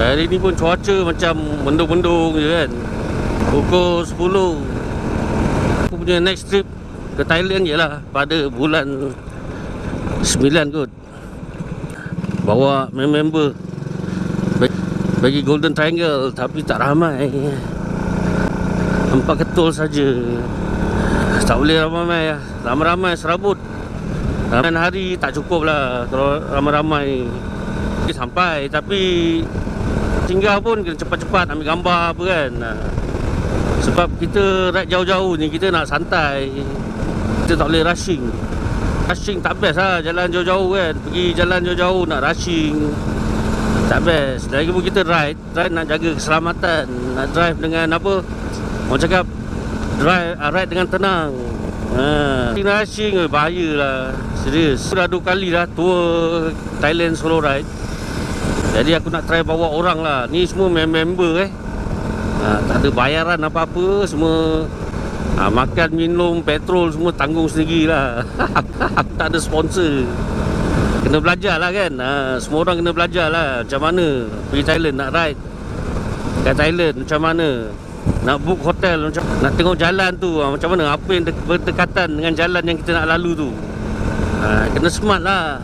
Hari ni pun cuaca macam mendung-mendung je kan. Pukul 10. Aku punya next trip ke Thailand je lah pada bulan 9 kot. Bawa member bagi Golden Triangle, tapi tak ramai. 4 ketul saja. Tak boleh ramai-ramai lah. Ramai-ramai serabut. Ramai hari tak cukup lah kalau ramai-ramai. Sampai tapi singgah pun kena cepat-cepat ambil gambar apa kan. Sebab kita ride jauh-jauh ni, kita nak santai. Kita tak boleh rushing. Rushing tak best lah, jalan jauh-jauh kan. Pergi jalan jauh-jauh nak rushing tak best. Lagi pun kita ride nak jaga keselamatan. Nak drive dengan apa, orang cakap ride dengan tenang. Rushing bahaya lah. Serius. Aku dah 2 kali dah tour Thailand solo ride. Jadi aku nak try bawa orang lah. Ni semua member tak ada bayaran apa-apa. Semua makan, minum, petrol semua tanggung sendiri lah. Aku tak ada sponsor. Kena belajar lah kan. Semua orang kena belajar lah macam mana pergi Thailand, nak ride kat Thailand macam mana, nak book hotel macam, nak tengok jalan tu macam mana, apa yang berdekatan dengan jalan yang kita nak lalu tu. Kena smart lah.